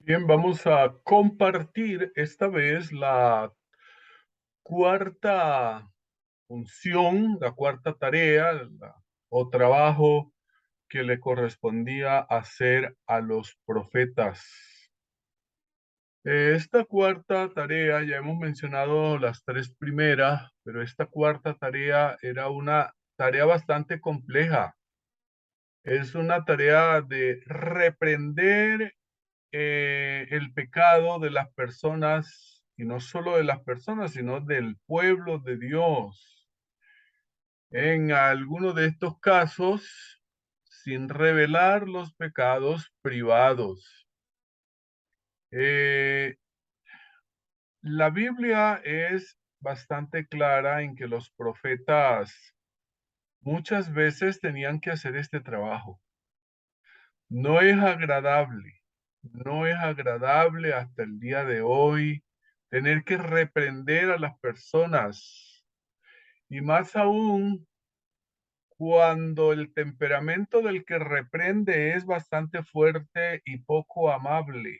Bien, vamos a compartir esta vez la cuarta función, la cuarta tarea o trabajo que le correspondía hacer a los profetas. Esta cuarta tarea, ya hemos mencionado las tres primeras, pero esta cuarta tarea era una tarea bastante compleja. Es una tarea de reprender el pecado de las personas, y no solo de las personas, sino del pueblo de Dios. En algunos de estos casos, sin revelar los pecados privados. Eh, la Biblia es bastante clara en que los profetas muchas veces tenían que hacer este trabajo. No es agradable, no es agradable hasta el día de hoy tener que reprender a las personas, y más aún cuando el temperamento del que reprende es bastante fuerte y poco amable.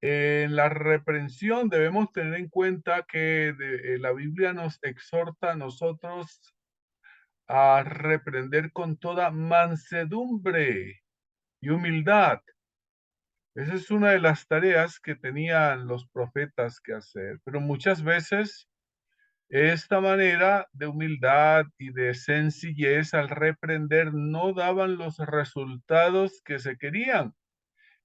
En la reprensión debemos tener en cuenta que la Biblia nos exhorta a nosotros a reprender con toda mansedumbre y humildad. Esa es una de las tareas que tenían los profetas que hacer, pero muchas veces esta manera de humildad y de sencillez al reprender no daban los resultados que se querían.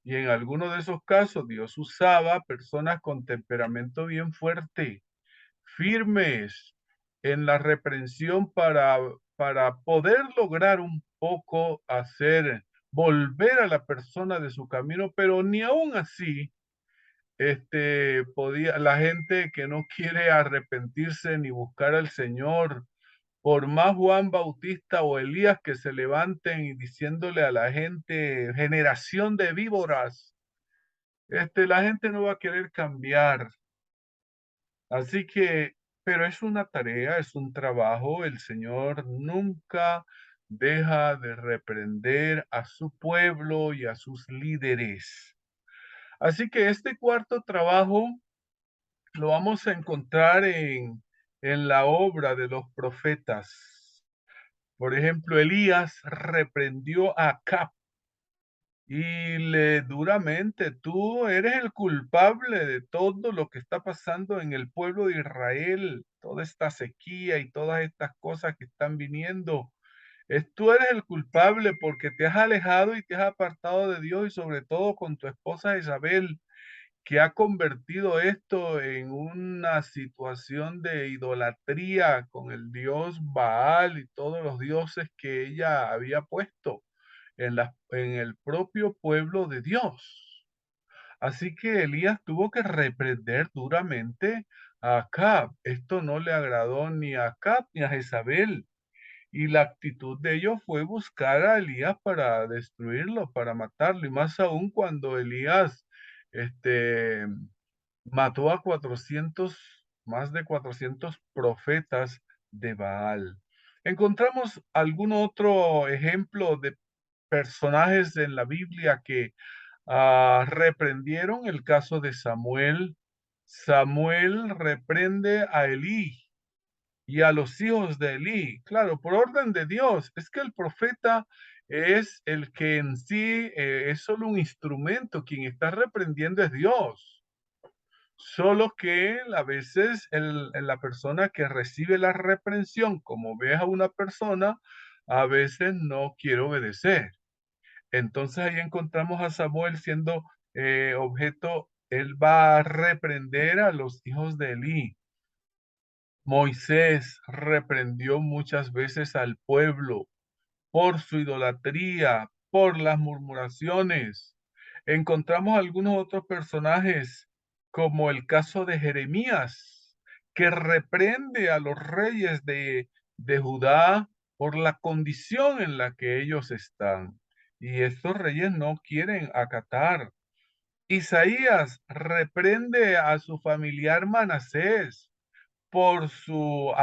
Y en algunos de esos casos Dios usaba personas con temperamento bien fuerte, firmes en la reprensión para poder lograr un poco hacer volver a la persona de su camino, pero ni aún así podía la gente que no quiere arrepentirse ni buscar al Señor, por más Juan Bautista o Elías que se levanten y diciéndole a la gente, generación de víboras, la gente no va a querer cambiar. Así que, pero es una tarea, es un trabajo. El Señor nunca deja de reprender a su pueblo y a sus líderes. Así que este cuarto trabajo lo vamos a encontrar en la obra de los profetas. Por ejemplo, Elías reprendió a Acab y le duramente, tú eres el culpable de todo lo que está pasando en el pueblo de Israel, toda esta sequía y todas estas cosas que están viniendo. Tú eres el culpable porque te has alejado y te has apartado de Dios, y sobre todo con tu esposa Isabel, que ha convertido esto en una situación de idolatría con el dios Baal y todos los dioses que ella había puesto en el propio pueblo de Dios. Así que Elías tuvo que reprender duramente a Acab. Esto no le agradó ni a Acab ni a Jezabel. Y la actitud de ellos fue buscar a Elías para destruirlo, para matarlo. Y más aún cuando Elías este, mató a 400, más de 400 profetas de Baal. ¿Encontramos algún otro ejemplo de personajes en la Biblia que reprendieron? El caso de Samuel. Samuel reprende a Elí y a los hijos de Elí, claro, por orden de Dios. Es que el profeta es el que en sí es solo un instrumento, quien está reprendiendo es Dios. Solo que a veces la persona que recibe la reprensión, como ve a una persona, a veces no quiere obedecer. Entonces ahí encontramos a Samuel siendo objeto, él va a reprender a los hijos de Elí. Moisés reprendió muchas veces al pueblo por su idolatría, por las murmuraciones. Encontramos algunos otros personajes, como el caso de Jeremías, que reprende a los reyes de Judá por la condición en la que ellos están. Y estos reyes no quieren acatar. Isaías reprende a su familiar Manasés por su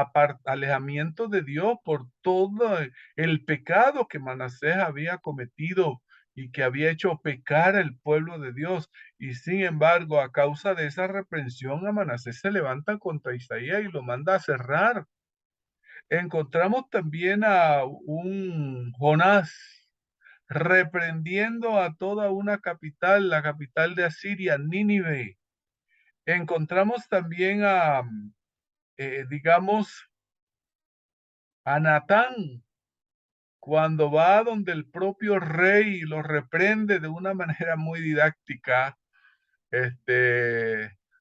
alejamiento de Dios, por todo el pecado que Manasés había cometido. y que había hecho pecar al pueblo de Dios. Y sin embargo, a causa de esa reprensión, Manasés se levanta contra Isaías y lo manda a cerrar. Encontramos también a un Jonás reprendiendo a toda una capital, la capital de Asiria, Nínive. Encontramos también a, digamos, a Natán, cuando va donde el propio rey lo reprende de una manera muy didáctica,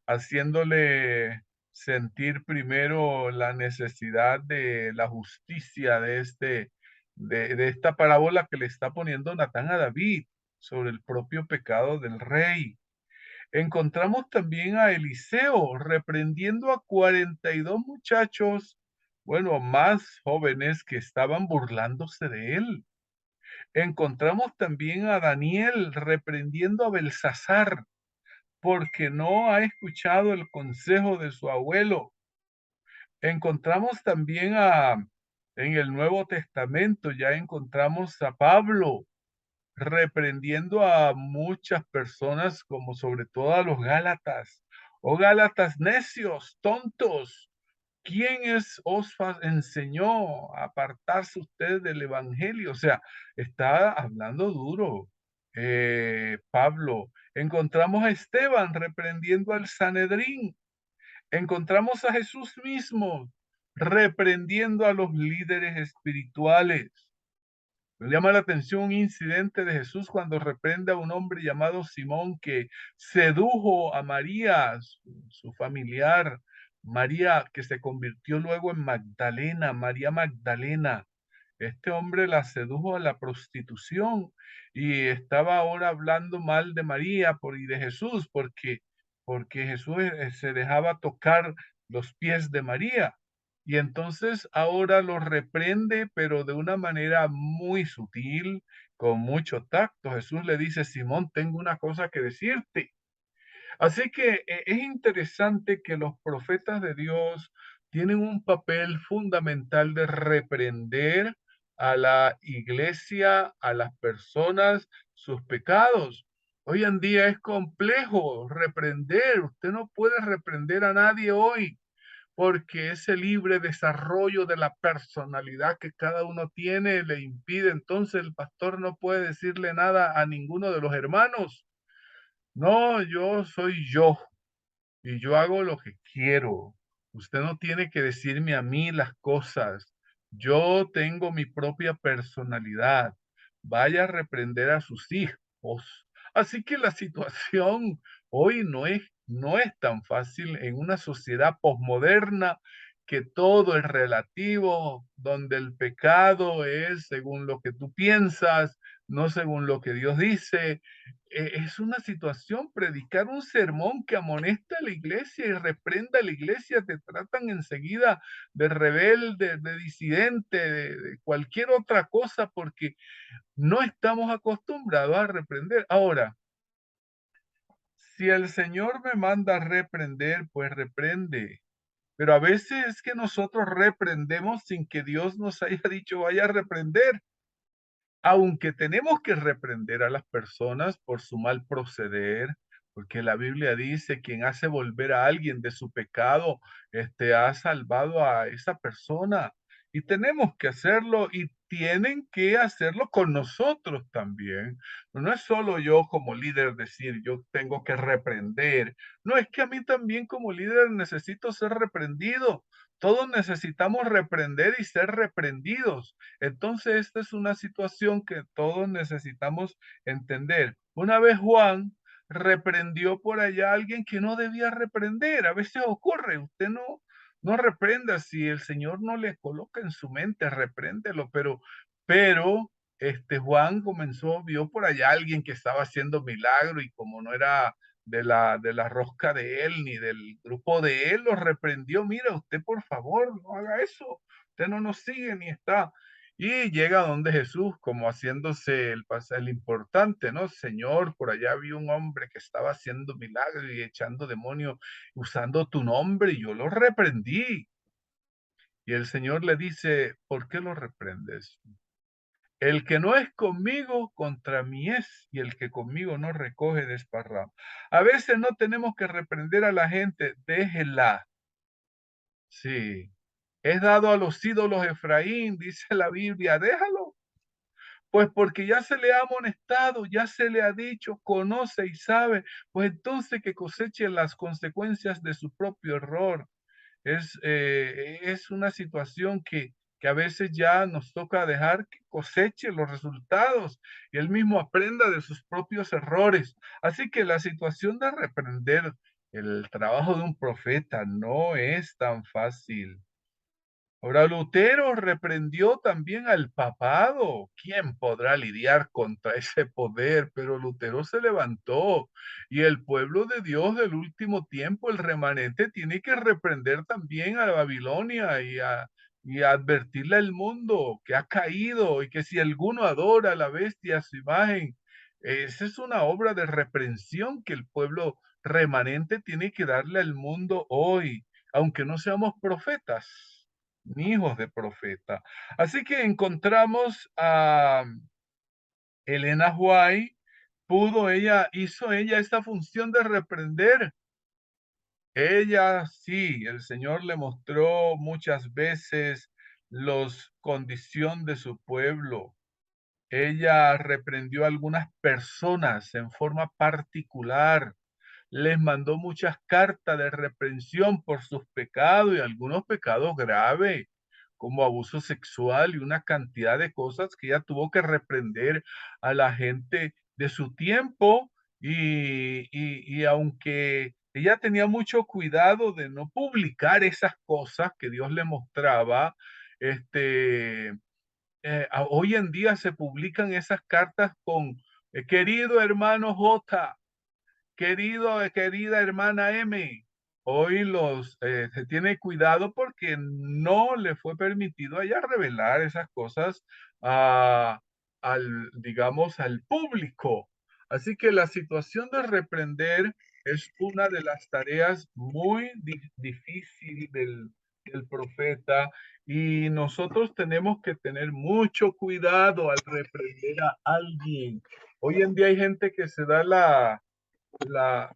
haciéndole sentir primero la necesidad de la justicia de esta parábola que le está poniendo Natán a David sobre el propio pecado del rey. Encontramos también a Eliseo reprendiendo a 42 muchachos, bueno, más jóvenes que estaban burlándose de él. Encontramos también a Daniel reprendiendo a Belsasar porque no ha escuchado el consejo de su abuelo. Encontramos también en el Nuevo Testamento, ya encontramos a Pablo reprendiendo a muchas personas, como sobre todo a los Gálatas. Oh Gálatas necios, tontos, os enseñó a apartarse usted del evangelio? O sea, está hablando duro. Pablo, encontramos a Esteban reprendiendo al Sanedrín. Encontramos a Jesús mismo reprendiendo a los líderes espirituales. Me llama la atención un incidente de Jesús cuando reprende a un hombre llamado Simón que sedujo a María, su familiar, María que se convirtió luego en Magdalena, María Magdalena. Este hombre la sedujo a la prostitución y estaba ahora hablando mal de María y de Jesús porque Jesús se dejaba tocar los pies de María. Y entonces ahora lo reprende, pero de una manera muy sutil, con mucho tacto. Jesús le dice, Simón, tengo una cosa que decirte. Así que es interesante que los profetas de Dios tienen un papel fundamental de reprender a la iglesia, a las personas, sus pecados. Hoy en día es complejo reprender. Usted no puede reprender a nadie hoy porque ese libre desarrollo de la personalidad que cada uno tiene le impide. Entonces el pastor no puede decirle nada a ninguno de los hermanos. No, yo soy yo y yo hago lo que quiero. Usted no tiene que decirme a mí las cosas. Yo tengo mi propia personalidad. Vaya a reprender a sus hijos. Así que la situación hoy no es tan fácil en una sociedad posmoderna que todo es relativo, donde el pecado es según lo que tú piensas, no según lo que Dios dice. Es una situación, predicar un sermón que amonesta a la iglesia y reprenda a la iglesia, te tratan enseguida de rebelde, de disidente, de cualquier otra cosa, porque no estamos acostumbrados a reprender. Ahora, si el Señor me manda a reprender, pues reprende. Pero a veces es que nosotros reprendemos sin que Dios nos haya dicho vaya a reprender. Aunque tenemos que reprender a las personas por su mal proceder, porque la Biblia dice, quien hace volver a alguien de su pecado, ha salvado a esa persona. Y tenemos que hacerlo y tienen que hacerlo con nosotros también. No es solo yo como líder decir, yo tengo que reprender. No, es que a mí también como líder necesito ser reprendido. Todos necesitamos reprender y ser reprendidos. Entonces, esta es una situación que todos necesitamos entender. Una vez Juan reprendió por allá a alguien que no debía reprender. A veces ocurre, usted no reprenda si el Señor no le coloca en su mente, repréndelo, pero Juan vio por allá a alguien que estaba haciendo milagro y como no era de la rosca de él ni del grupo de él, lo reprendió. Mira, usted por favor, no haga eso. Usted no nos sigue ni está. Y llega donde Jesús, como haciéndose el importante, ¿no? Señor, por allá vi un hombre que estaba haciendo milagros y echando demonios usando tu nombre y yo lo reprendí. Y el Señor le dice, ¿por qué lo reprendes? El que no es conmigo, contra mí es, y el que conmigo no recoge, desparrama. A veces no tenemos que reprender a la gente, déjela. Sí. Es dado a los ídolos Efraín, dice la Biblia, déjalo. Pues porque ya se le ha amonestado, ya se le ha dicho, conoce y sabe, pues entonces que coseche las consecuencias de su propio error. Es una situación que a veces ya nos toca dejar que coseche los resultados y él mismo aprenda de sus propios errores. Así que la situación de reprender el trabajo de un profeta no es tan fácil. Ahora, Lutero reprendió también al papado. ¿Quién podrá lidiar contra ese poder? Pero Lutero se levantó y el pueblo de Dios del último tiempo, el remanente, tiene que reprender también a Babilonia y a advertirle al mundo que ha caído y que si alguno adora a la bestia a su imagen, esa es una obra de reprensión que el pueblo remanente tiene que darle al mundo hoy, aunque no seamos profetas ni hijos de profeta. Así que encontramos a Elena White, hizo ella esta función de reprender. Ella sí, el Señor le mostró muchas veces los condición de su pueblo. Ella reprendió a algunas personas en forma particular, les mandó muchas cartas de reprensión por sus pecados y algunos pecados graves, como abuso sexual y una cantidad de cosas que ella tuvo que reprender a la gente de su tiempo y aunque ella tenía mucho cuidado de no publicar esas cosas que Dios le mostraba, este, hoy en día se publican esas cartas con querido hermano J, querida hermana M, hoy se tiene cuidado porque no le fue permitido a ella revelar esas cosas a, digamos, al público. Así que la situación de reprender es una de las tareas muy difícil del profeta y nosotros tenemos que tener mucho cuidado al reprender a alguien. Hoy en día hay gente que se da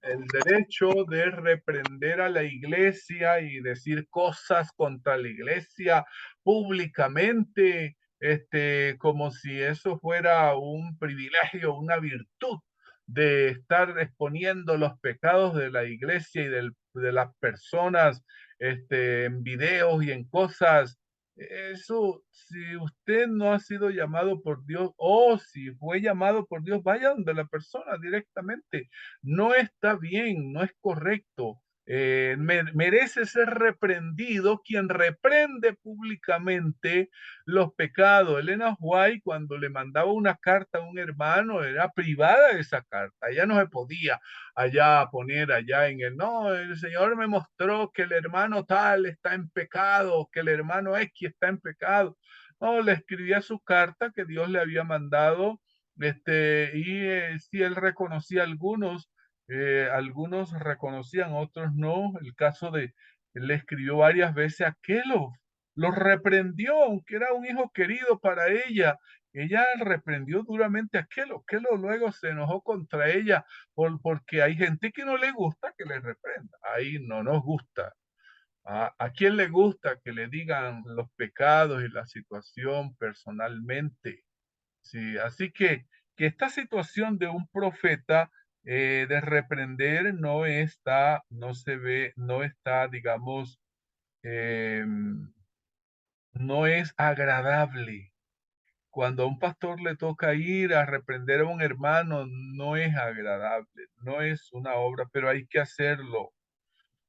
el derecho de reprender a la iglesia y decir cosas contra la iglesia públicamente, como si eso fuera un privilegio, una virtud de estar exponiendo los pecados de la iglesia y de las personas en videos y en cosas. Eso, si usted no ha sido llamado por Dios o si fue llamado por Dios, vaya donde la persona directamente. No está bien, no es correcto. Merece ser reprendido quien reprende públicamente los pecados. Elena White, cuando le mandaba una carta a un hermano, era privada de esa carta. Ella no se podía allá poner allá en no, el Señor me mostró que el hermano tal está en pecado, que el hermano X está en pecado. No, le escribía su carta que Dios le había mandado, si él reconocía algunos reconocían, otros no. El caso de, él le escribió varias veces a Kellogg, los reprendió, aunque era un hijo querido para ella. Ella reprendió duramente a Kellogg. Kellogg luego se enojó contra ella porque hay gente que no le gusta que le reprenda. Ahí no nos gusta. ¿A quién le gusta que le digan los pecados y la situación personalmente? Sí, así que esta situación de un profeta de reprender no se ve, no está, digamos, eh, no es agradable. Cuando a un pastor le toca ir a reprender a un hermano, no es agradable, no es una obra, pero hay que hacerlo.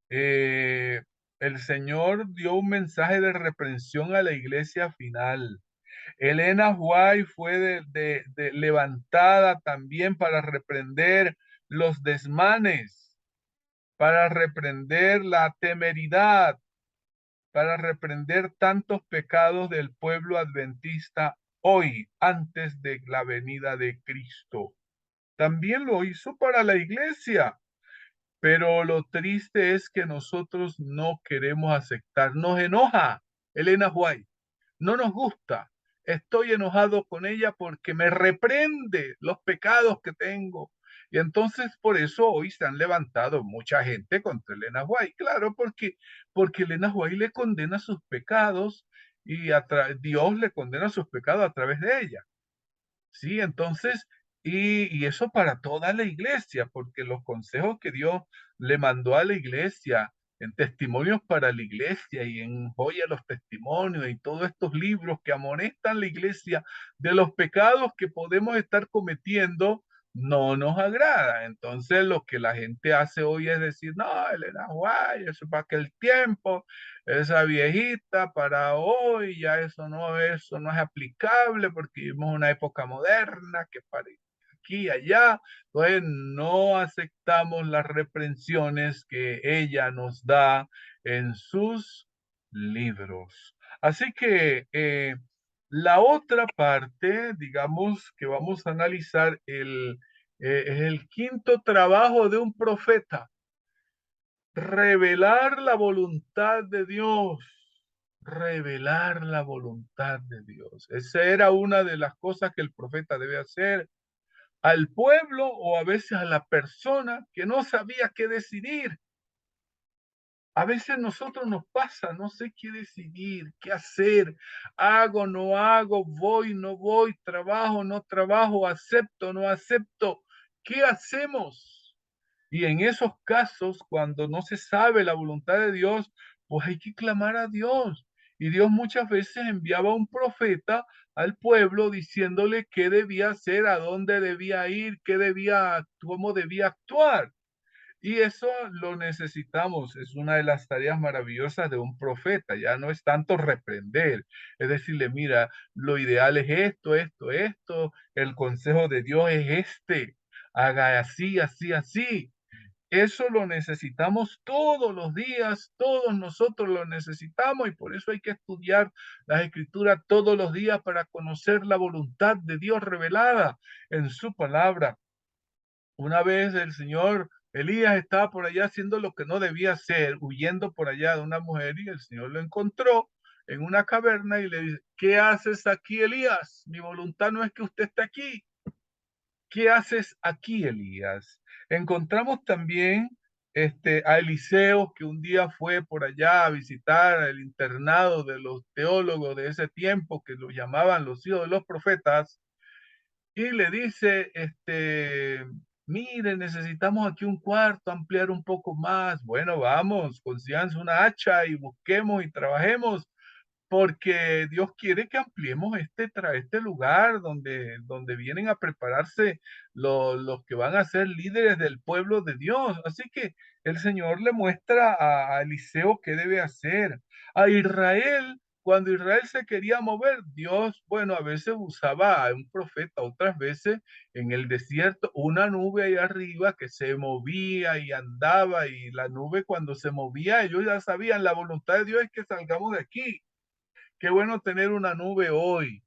Eh, el Señor dio un mensaje de reprensión a la iglesia final. Elena White fue levantada también para reprender los desmanes, para reprender la temeridad, para reprender tantos pecados del pueblo adventista hoy, antes de la venida de Cristo. También lo hizo para la iglesia, pero lo triste es que nosotros no queremos aceptar. Nos enoja Elena White, no nos gusta. estoy enojado con ella porque me reprende los pecados que tengo. Y entonces por eso hoy se han levantado mucha gente contra Elena White. Claro, porque Elena White le condena sus pecados y Dios le condena sus pecados a través de ella. Sí, entonces, y eso para toda la iglesia, porque los consejos que Dios le mandó a la iglesia, en testimonios para la iglesia y en joya los testimonios y todos estos libros que amonestan la iglesia de los pecados que podemos estar cometiendo, no nos agrada. Entonces, lo que la gente hace hoy es decir, no, Elena Guay, eso es para aquel tiempo, esa viejita para hoy, ya eso no es aplicable porque vivimos una época moderna que para aquí y allá, entonces no aceptamos las reprensiones que ella nos da en sus libros. Así que la otra parte, digamos, que vamos a analizar es el quinto trabajo de un profeta, revelar la voluntad de Dios, revelar la voluntad de Dios. Esa era una de las cosas que el profeta debe hacer al pueblo o a veces a la persona que no sabía qué decidir. A veces nosotros nos pasa, no sé qué decidir, qué hacer, hago, no hago, voy, no voy, trabajo, no trabajo, acepto, no acepto. ¿Qué hacemos? Y en esos casos, cuando no se sabe la voluntad de Dios, pues hay que clamar a Dios. Y Dios muchas veces enviaba a un profeta al pueblo diciéndole qué debía hacer, a dónde debía ir, cómo debía actuar. Y eso lo necesitamos, es una de las tareas maravillosas de un profeta, ya no es tanto reprender, es decirle, mira, lo ideal es esto, el consejo de Dios es este, haga así, así, así. Eso lo necesitamos todos los días, todos nosotros lo necesitamos y por eso hay que estudiar las escrituras todos los días para conocer la voluntad de Dios revelada en su palabra. Una vez el señor Elías estaba por allá haciendo lo que no debía hacer, huyendo por allá de una mujer y el Señor lo encontró en una caverna y le dice, ¿qué haces aquí, Elías? Mi voluntad no es que usted esté aquí. ¿Qué haces aquí, Elías? Encontramos también a Eliseo, que un día fue por allá a visitar el internado de los teólogos de ese tiempo, que lo llamaban los hijos de los profetas, y le dice, mire, necesitamos aquí un cuarto, ampliar un poco más. Bueno, vamos, consíganse una hacha y busquemos y trabajemos porque Dios quiere que ampliemos este lugar donde vienen a prepararse los que van a ser líderes del pueblo de Dios. Así que el Señor le muestra a Eliseo qué debe hacer. A Israel, cuando Israel se quería mover, Dios, bueno, a veces usaba a un profeta, otras veces en el desierto, una nube ahí arriba que se movía y andaba, y la nube cuando se movía, ellos ya sabían, la voluntad de Dios es que salgamos de aquí. Qué bueno tener una nube hoy,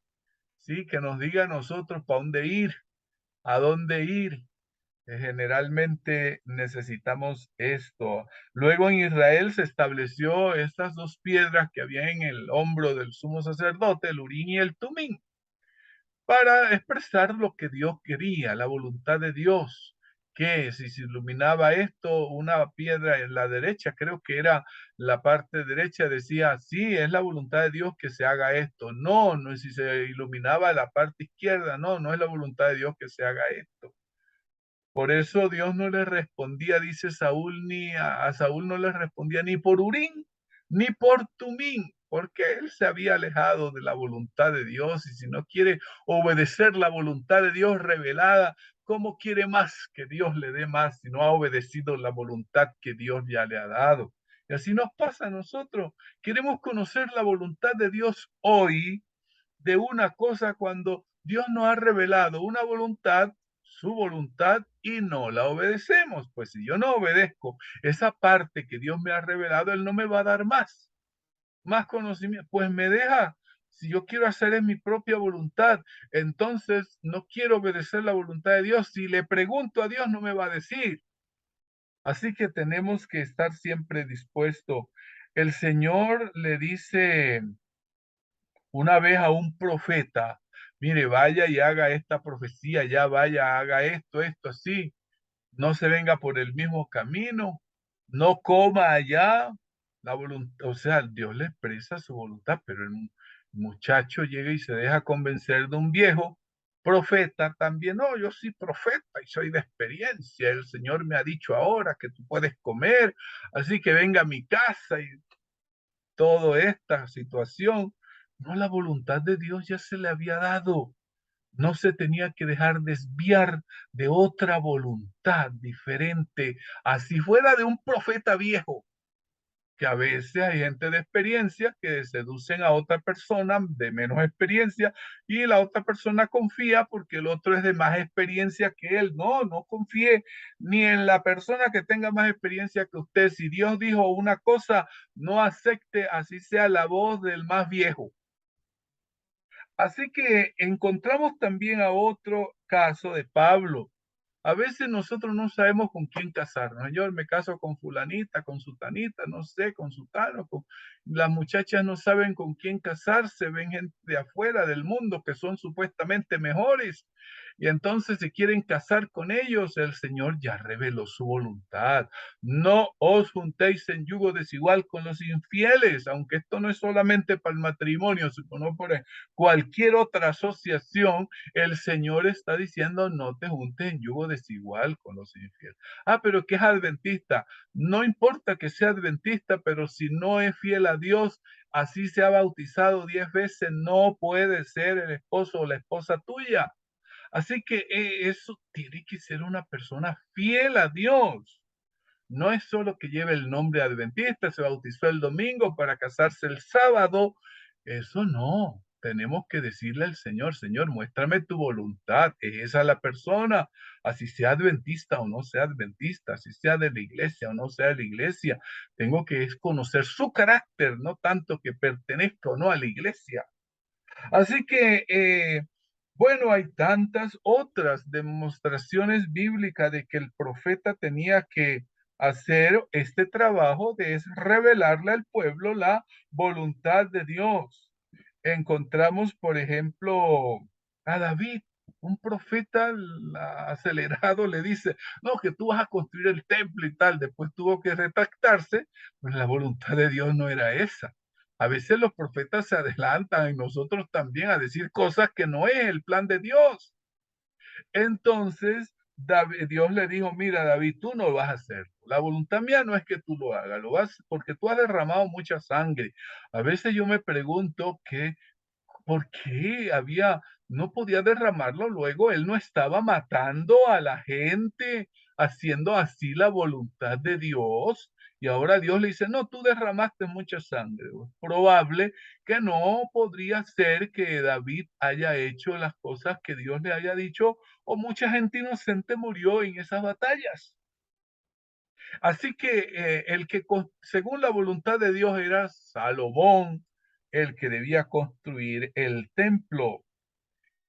¿sí? Que nos diga a nosotros para dónde ir, a dónde ir. Generalmente necesitamos esto. Luego en Israel se estableció estas dos piedras que había en el hombro del sumo sacerdote, el Urín y el Tumín, para expresar lo que Dios quería, la voluntad de Dios, que si se iluminaba esto, una piedra en la derecha, creo que era la parte derecha, decía, sí, es la voluntad de Dios que se haga esto. No, no es si se iluminaba la parte izquierda, no, no es la voluntad de Dios que se haga esto. Por eso Dios no le respondía, dice Saúl, a Saúl no le respondía ni por Urín ni por Tumín, porque él se había alejado de la voluntad de Dios y si no quiere obedecer la voluntad de Dios revelada, ¿cómo quiere más que Dios le dé más si no ha obedecido la voluntad que Dios ya le ha dado? Y así nos pasa a nosotros. Queremos conocer la voluntad de Dios hoy de una cosa cuando Dios nos ha revelado una voluntad, su voluntad, y no la obedecemos. Pues si yo no obedezco esa parte que Dios me ha revelado, Él no me va a dar más conocimiento, pues me deja. Si yo quiero hacer en mi propia voluntad, entonces no quiero obedecer la voluntad de Dios. Si le pregunto a Dios, no me va a decir. Así que tenemos que estar siempre dispuestos. El Señor le dice una vez a un profeta, mire, vaya y haga esta profecía, ya vaya, haga esto, así, no se venga por el mismo camino, no coma allá, la voluntad, o sea, Dios le expresa su voluntad, pero el muchacho llega y se deja convencer de un viejo profeta también, no, yo soy profeta y soy de experiencia, el Señor me ha dicho ahora que tú puedes comer, así que venga a mi casa y toda esta situación, no, la voluntad de Dios ya se le había dado, no se tenía que dejar desviar de otra voluntad diferente, así fuera de un profeta viejo, que a veces hay gente de experiencia que seducen a otra persona de menos experiencia y la otra persona confía porque el otro es de más experiencia que él. No, no confíe ni en la persona que tenga más experiencia que usted. Si Dios dijo una cosa, no acepte así sea la voz del más viejo. Así que encontramos también a otro caso de Pablo. A veces nosotros no sabemos con quién casarnos. Yo me caso con fulanita, con sutanita, no sé, con sutano. Las muchachas no saben con quién casarse, ven gente de afuera del mundo que son supuestamente mejores y entonces se quieren casar con ellos. El Señor ya reveló su voluntad. No os juntéis en yugo desigual con los infieles, aunque esto no es solamente para el matrimonio, sino por cualquier otra asociación. El Señor está diciendo no te juntes en yugo desigual con los infieles. Ah, pero que es adventista. No importa que sea adventista, pero si no es fiel a Dios, así se ha bautizado 10 veces, no puede ser el esposo o la esposa tuya. Así que eso tiene que ser una persona fiel a Dios. No es solo que lleve el nombre adventista, se bautizó el domingo para casarse el sábado. Eso no. Tenemos que decirle al Señor, Señor, muéstrame tu voluntad. ¿Es esa la persona? Así sea adventista o no sea adventista, así sea de la iglesia o no sea de la iglesia. Tengo que conocer su carácter, no tanto que pertenezca o no a la iglesia. Así que, bueno, hay tantas otras demostraciones bíblicas de que el profeta tenía que hacer este trabajo de revelarle al pueblo la voluntad de Dios. Encontramos, por ejemplo, a David, un profeta acelerado le dice, no, que tú vas a construir el templo y tal, después tuvo que retractarse, pues la voluntad de Dios no era esa. A veces los profetas se adelantan y nosotros también a decir cosas que no es el plan de Dios. Entonces, Dios le dijo, mira, David, tú no lo vas a hacer. La voluntad mía no es que tú lo hagas, lo vas porque tú has derramado mucha sangre. A veces yo me pregunto por qué no podía derramarlo luego, él no estaba matando a la gente, haciendo así la voluntad de Dios. Y ahora Dios le dice, no, tú derramaste mucha sangre. Es probable que no podría ser que David haya hecho las cosas que Dios le haya dicho, o mucha gente inocente murió en esas batallas. Así que según la voluntad de Dios era Salomón el que debía construir el templo.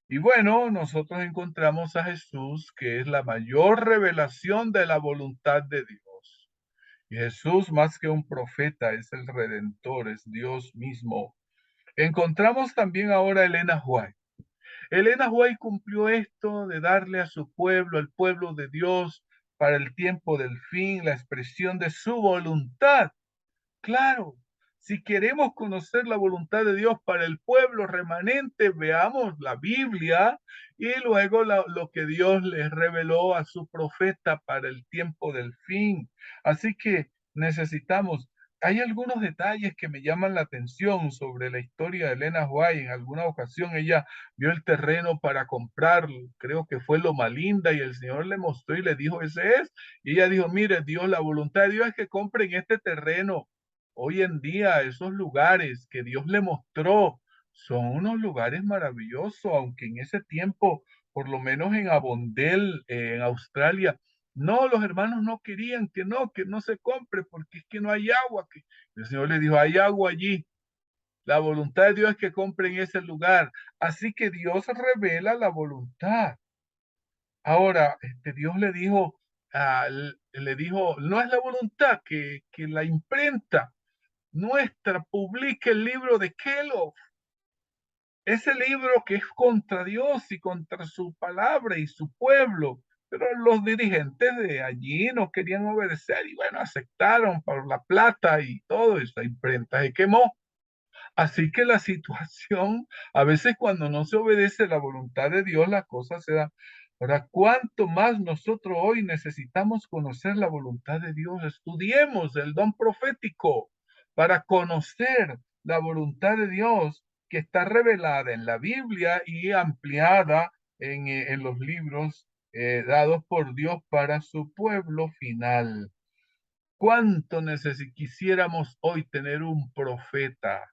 Y bueno, nosotros encontramos a Jesús, que es la mayor revelación de la voluntad de Dios. Y Jesús, más que un profeta, es el redentor, es Dios mismo. Encontramos también ahora a Elena White. Elena White cumplió esto de darle a su pueblo, al pueblo de Dios, para el tiempo del fin, la expresión de su voluntad. Claro, si queremos conocer la voluntad de Dios para el pueblo remanente, veamos la Biblia y luego lo que Dios les reveló a su profeta para el tiempo del fin. Así que necesitamos, hay algunos detalles que me llaman la atención sobre la historia de Elena White. En alguna ocasión ella vio el terreno para comprar, creo que fue Loma Linda, y el Señor le mostró y le dijo, ese es. Y ella dijo, mire, Dios, la voluntad de Dios es que compren este terreno. Hoy en día esos lugares que Dios le mostró son unos lugares maravillosos, aunque en ese tiempo, por lo menos en Avondale, en Australia, no, los hermanos no querían que no se compre porque es que no hay agua. El Señor le dijo, hay agua allí. La voluntad de Dios es que compren ese lugar. Así que Dios revela la voluntad. Ahora, Dios le dijo, no es la voluntad que la imprenta nuestra publique el libro de Kellogg. ese libro que es contra Dios y contra su palabra y su pueblo. Pero los dirigentes de allí no querían obedecer y bueno, aceptaron por la plata y todo, esa imprenta se quemó. Así que la situación, a veces cuando no se obedece la voluntad de Dios, las cosas se dan. Ahora, ¿cuánto más nosotros hoy necesitamos conocer la voluntad de Dios? Estudiemos el don profético para conocer la voluntad de Dios que está revelada en la Biblia y ampliada en los libros dados por Dios para su pueblo final. ¿Cuánto quisiéramos hoy tener un profeta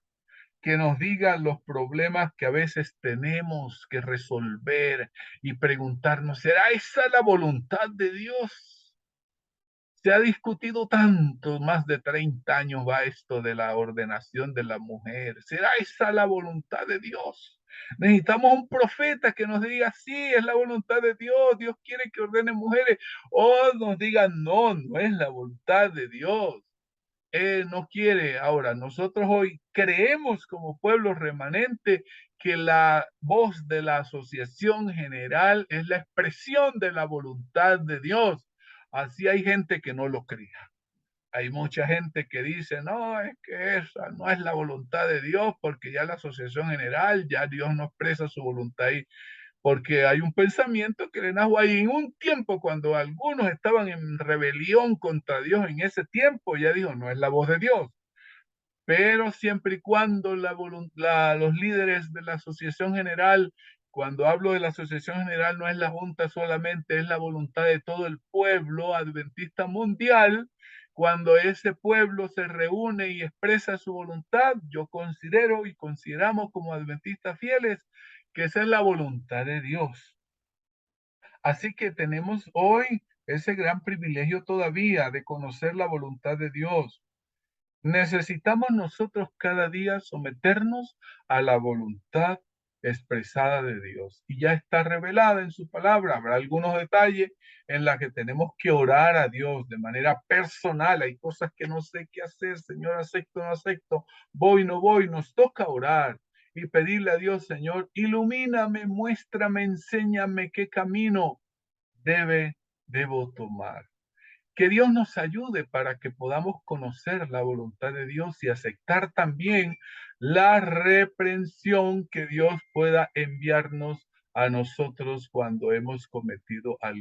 que nos diga los problemas que a veces tenemos que resolver y preguntarnos, ¿será esa la voluntad de Dios? Se ha discutido tanto, más de 30 años va esto de la ordenación de la mujer. ¿Será esa la voluntad de Dios? Necesitamos un profeta que nos diga, sí, es la voluntad de Dios, Dios quiere que ordene mujeres, o nos diga, no, no es la voluntad de Dios. No quiere. Ahora, nosotros hoy creemos como pueblo remanente que la voz de la Asociación General es la expresión de la voluntad de Dios. Así hay gente que no lo cree. Hay mucha gente que dice, no, es que esa no es la voluntad de Dios porque ya la Asociación General, ya Dios no expresa su voluntad ahí, porque hay un pensamiento que le nace ahí en un tiempo cuando algunos estaban en rebelión contra Dios en ese tiempo, ya dijo, no es la voz de Dios, pero siempre y cuando los líderes de la Asociación General, cuando hablo de la Asociación General, no es la Junta solamente, es la voluntad de todo el pueblo adventista mundial. Cuando ese pueblo se reúne y expresa su voluntad, yo considero y consideramos como adventistas fieles que esa es la voluntad de Dios. Así que tenemos hoy ese gran privilegio todavía de conocer la voluntad de Dios. Necesitamos nosotros cada día someternos a la voluntad expresada de Dios y ya está revelada en su palabra. Habrá algunos detalles en los que tenemos que orar a Dios de manera personal. Hay cosas que no sé qué hacer, Señor, acepto, no acepto, voy, no voy. Nos toca orar y pedirle a Dios, Señor, ilumíname, muéstrame, enséñame qué camino debo tomar. Que Dios nos ayude para que podamos conocer la voluntad de Dios y aceptar también la reprensión que Dios pueda enviarnos a nosotros cuando hemos cometido algo.